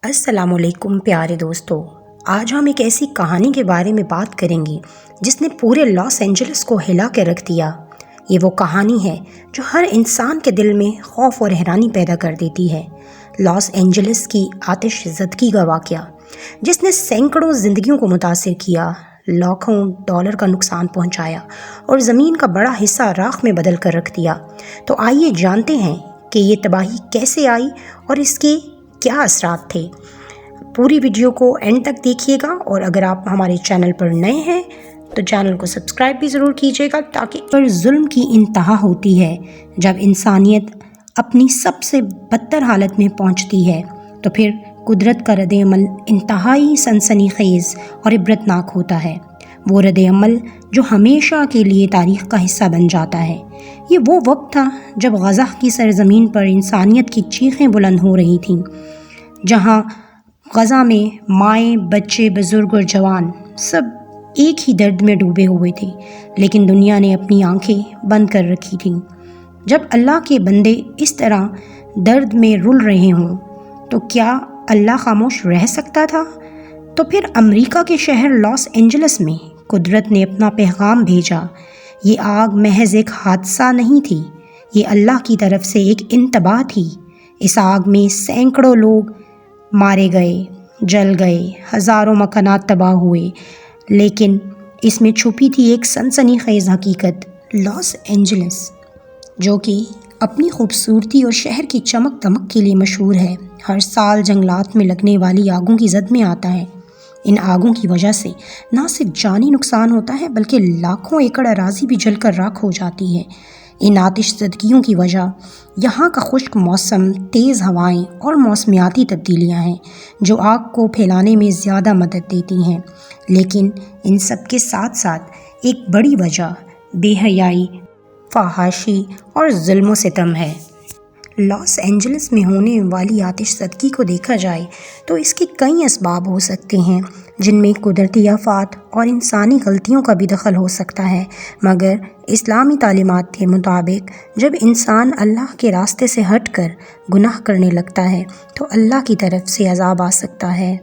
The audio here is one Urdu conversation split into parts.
السلام علیکم پیارے دوستو، آج ہم ایک ایسی کہانی کے بارے میں بات کریں گے جس نے پورے لاس اینجلس کو ہلا کے رکھ دیا۔ یہ وہ کہانی ہے جو ہر انسان کے دل میں خوف اور حیرانی پیدا کر دیتی ہے۔ لاس اینجلس کی آتش زدگی کا واقعہ جس نے سینکڑوں زندگیوں کو متاثر کیا، لاکھوں ڈالر کا نقصان پہنچایا اور زمین کا بڑا حصہ راکھ میں بدل کر رکھ دیا۔ تو آئیے جانتے ہیں کہ یہ تباہی کیسے آئی اور اس کے کیا اثرات تھے۔ پوری ویڈیو کو اینڈ تک دیکھیے گا، اور اگر آپ ہمارے چینل پر نئے ہیں تو چینل کو سبسکرائب بھی ضرور کیجیے گا، تاکہ پر ظلم کی انتہا ہوتی ہے جب انسانیت اپنی سب سے بدتر حالت میں پہنچتی ہے، تو پھر قدرت کا رد عمل انتہائی سنسنی خیز اور عبرتناک ہوتا ہے۔ وہ رد عمل جو ہمیشہ کے لیے تاریخ کا حصہ بن جاتا ہے۔ یہ وہ وقت تھا جب غزہ کی سرزمین پر انسانیت کی چیخیں بلند ہو رہی تھیں، جہاں غزہ میں مائیں، بچے، بزرگ اور جوان سب ایک ہی درد میں ڈوبے ہوئے تھے، لیکن دنیا نے اپنی آنکھیں بند کر رکھی تھیں۔ جب اللہ کے بندے اس طرح درد میں رل رہے ہوں تو کیا اللہ خاموش رہ سکتا تھا؟ تو پھر امریکہ کے شہر لاس اینجلس میں قدرت نے اپنا پیغام بھیجا۔ یہ آگ محض ایک حادثہ نہیں تھی، یہ اللہ کی طرف سے ایک انتباہ تھی۔ اس آگ میں سینکڑوں لوگ مارے گئے، جل گئے، ہزاروں مکانات تباہ ہوئے، لیکن اس میں چھپی تھی ایک سنسنی خیز حقیقت۔ لاس اینجلس، جو کہ اپنی خوبصورتی اور شہر کی چمک دمک کے لیے مشہور ہے، ہر سال جنگلات میں لگنے والی آگوں کی زد میں آتا ہے۔ ان آگوں کی وجہ سے نہ صرف جانی نقصان ہوتا ہے بلکہ لاکھوں ایکڑ اراضی بھی جل کر راکھ ہو جاتی ہے۔ ان آتش زدگیوں کی وجہ یہاں کا خشک موسم، تیز ہوائیں اور موسمیاتی تبدیلیاں ہیں جو آگ کو پھیلانے میں زیادہ مدد دیتی ہیں۔ لیکن ان سب کے ساتھ ساتھ ایک بڑی وجہ بے حیائی، فحاشی اور ظلم و ستم ہے۔ لاس اینجلس میں ہونے والی آتش زدگی کو دیکھا جائے تو اس کے کئی اسباب ہو سکتے ہیں، جن میں قدرتی آفات اور انسانی غلطیوں کا بھی دخل ہو سکتا ہے، مگر اسلامی تعلیمات کے مطابق جب انسان اللہ کے راستے سے ہٹ کر گناہ کرنے لگتا ہے تو اللہ کی طرف سے عذاب آ سکتا ہے۔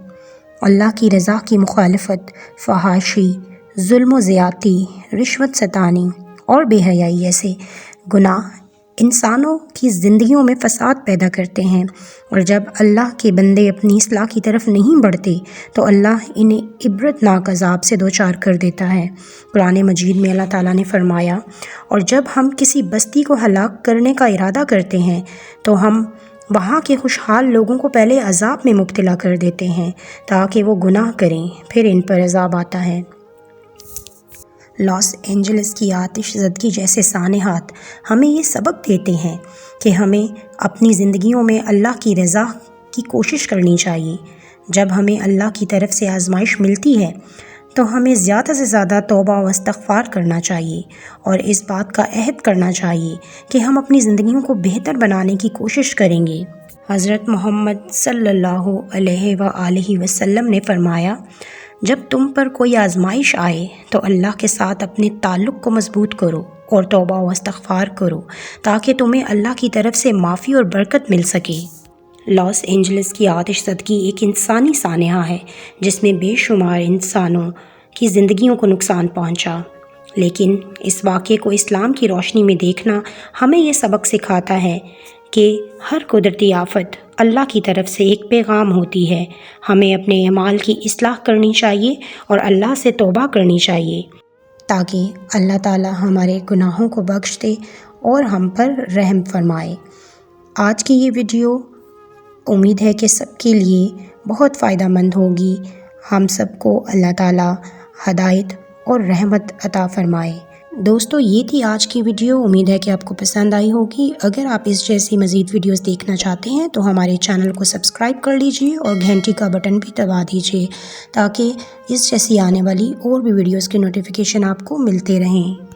اللہ کی رضا کی مخالفت، فحاشی، ظلم و زیادتی، رشوت ستانی اور بے حیائی جیسے گناہ انسانوں کی زندگیوں میں فساد پیدا کرتے ہیں، اور جب اللہ کے بندے اپنی اصلاح کی طرف نہیں بڑھتے تو اللہ انہیں عبرتناک عذاب سے دوچار کر دیتا ہے۔ قرآن مجید میں اللہ تعالیٰ نے فرمایا، اور جب ہم کسی بستی کو ہلاک کرنے کا ارادہ کرتے ہیں تو ہم وہاں کے خوشحال لوگوں کو پہلے عذاب میں مبتلا کر دیتے ہیں تاکہ وہ گناہ کریں، پھر ان پر عذاب آتا ہے۔ لاس اینجلس کی آتش زدگی جیسے سانحات ہمیں یہ سبق دیتے ہیں کہ ہمیں اپنی زندگیوں میں اللہ کی رضا کی کوشش کرنی چاہیے۔ جب ہمیں اللہ کی طرف سے آزمائش ملتی ہے تو ہمیں زیادہ سے زیادہ توبہ و استغفار کرنا چاہیے، اور اس بات کا عہد کرنا چاہیے کہ ہم اپنی زندگیوں کو بہتر بنانے کی کوشش کریں گے۔ حضرت محمد صلی اللہ علیہ وآلہ وسلم نے فرمایا، جب تم پر کوئی آزمائش آئے تو اللہ کے ساتھ اپنے تعلق کو مضبوط کرو اور توبہ و استغفار کرو تاکہ تمہیں اللہ کی طرف سے معافی اور برکت مل سکے۔ لاس اینجلس کی آتش زدگی ایک انسانی سانحہ ہے جس میں بے شمار انسانوں کی زندگیوں کو نقصان پہنچا، لیکن اس واقعے کو اسلام کی روشنی میں دیکھنا ہمیں یہ سبق سکھاتا ہے کہ ہر قدرتی آفت اللہ کی طرف سے ایک پیغام ہوتی ہے۔ ہمیں اپنے اعمال کی اصلاح کرنی چاہیے اور اللہ سے توبہ کرنی چاہیے تاکہ اللہ تعالیٰ ہمارے گناہوں کو بخش دے اور ہم پر رحم فرمائے۔ آج کی یہ ویڈیو امید ہے کہ سب کے لیے بہت فائدہ مند ہوگی۔ ہم سب کو اللہ تعالیٰ ہدایت اور رحمت عطا فرمائے۔ دوستو، یہ تھی آج کی ویڈیو، امید ہے کہ آپ کو پسند آئی ہوگی۔ اگر آپ اس جیسی مزید ویڈیوز دیکھنا چاہتے ہیں تو ہمارے چینل کو سبسکرائب کر لیجئے اور گھنٹی کا بٹن بھی دبا دیجئے تاکہ اس جیسی آنے والی اور بھی ویڈیوز کے نوٹیفیکیشن آپ کو ملتے رہیں۔